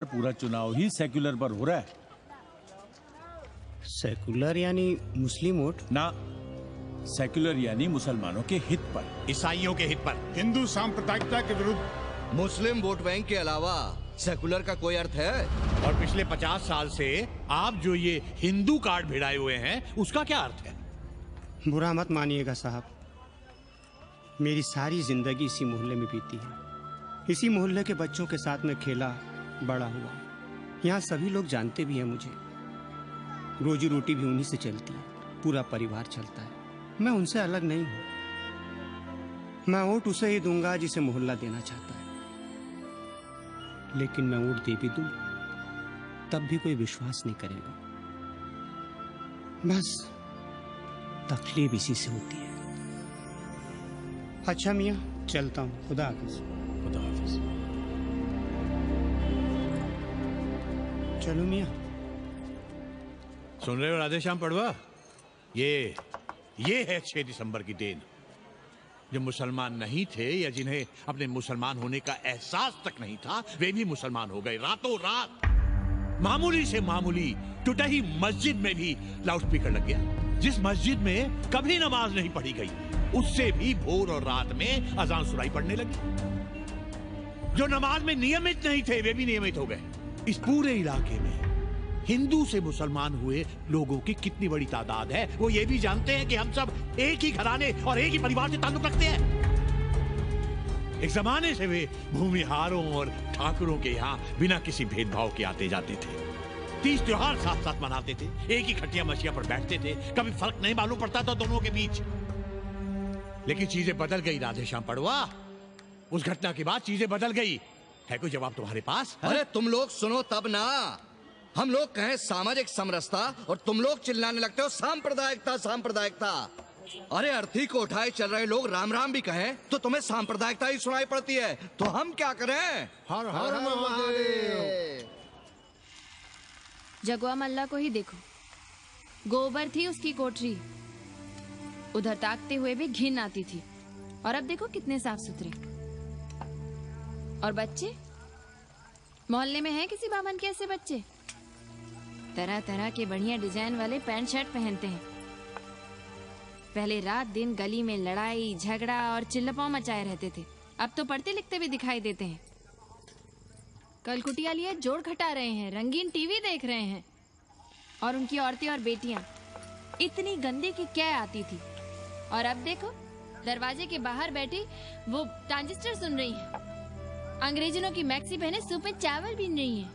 पूरा चुनाव ही सेक्युलर पर हो रहा है। सेकुलर यानी मुस्लिम वोट? ना, सेक्युलर यानी मुसलमानों के हित पर, ईसाइयों के हित पर, हिंदू सांप्रदायिकता के विरुद्ध। मुस्लिम वोट बैंक के अलावा सेकुलर का कोई अर्थ है? और पिछले 50 साल से आप जो ये हिंदू कार्ड भिड़ाए हुए हैं उसका क्या अर्थ है? बुरा मत मानिएगा साहब, मेरी सारी जिंदगी इसी मोहल्ले में बीती है। इसी मोहल्ले के बच्चों के साथ में खेला बड़ा हुआ। यहाँ सभी लोग जानते भी हैं मुझे। रोजी रोटी भी उन्हीं से चलती है, पूरा परिवार चलता है। मैं उनसे अलग नहीं हूँ। मैं वोट उसे ही दूंगा जिसे मोहल्ला देना चाहता है, लेकिन मैं वोट दे भी दूं तब भी कोई विश्वास नहीं करेगा। बस तकलीफ इसी से होती है। अच्छा मियाँ, चलता हूँ। खुदा हाफिज। खुदा हाफिज। चलो मियाँ। सुन रहे हो राधेश्याम पड़वा, ये है 6 दिसंबर की देन। जो मुसलमान नहीं थे या जिन्हें अपने मुसलमान होने का एहसास तक नहीं था, वे भी मुसलमान हो गए रातों रात। मामूली से मामूली टूटी मस्जिद में भी लाउडस्पीकर लग गया। जिस मस्जिद में कभी नमाज नहीं पढ़ी गई, उससे भी भोर और रात में अजान सुनाई पड़ने लगी। जो नमाज में नियमित नहीं थे, वे भी नियमित हो गए। इस पूरे इलाके में हिंदू से मुसलमान हुए लोगों की कितनी बड़ी तादाद है, वो ये भी जानते हैं कि हम सब एक ही घराने और एक ही परिवार से ताल्लुक रखते हैं। एक जमाने से वे भूमिहारों और ठाकुरों के यहाँ बिना किसी भेदभाव के आते जाते थे। 30 त्योहार साथ साथ मनाते थे, एक ही खटिया मछिया पर बैठते थे। कभी फर्क नहीं मालूम पड़ता था दोनों के बीच। लेकिन चीजें बदल गई राधेश्याम पड़वा। उस घटना के बाद चीजें बदल गई। है कोई जवाब तुम्हारे पास? अरे तुम लोग सुनो तब ना। हम लोग कहें सामाजिक समरसता और तुम लोग चिल्लाने लगते हो सांप्रदायिकता सांप्रदायिकता। अरे अर्थी को उठाए चल रहे लोग राम राम भी कहें तो तुम्हें सांप्रदायिकता ही सुनाई पड़ती है। तो हम क्या करें? हर हर महादेव। जगवा मल्ला को ही देखो, गोबर थी उसकी कोठरी, उधर ताकते हुए भी घिन आती थी। और अब देखो कितने साफ सुथरे। और बच्चे, मोहल्ले में हैं किसी बामन के ऐसे बच्चे? तरह तरह के बढ़िया डिजाइन वाले पैंट शर्ट पहनते हैं। पहले रात दिन गली में लड़ाई झगड़ा और चिल्लपाव मचाए रहते थे, अब तो पढ़ते लिखते भी दिखाई देते हैं। कल कुटिया लिए जोड़ घटा रहे हैं, रंगीन टीवी देख रहे हैं। और उनकी औरतें और बेटियां इतनी गंदी की क्या आती थी, और अब देखो दरवाजे के बाहर बैठी वो ट्रांजिस्टर सुन रही हैं। अंग्रेजनों की मैक्सी पहने सूप में चावल बीन रही हैं।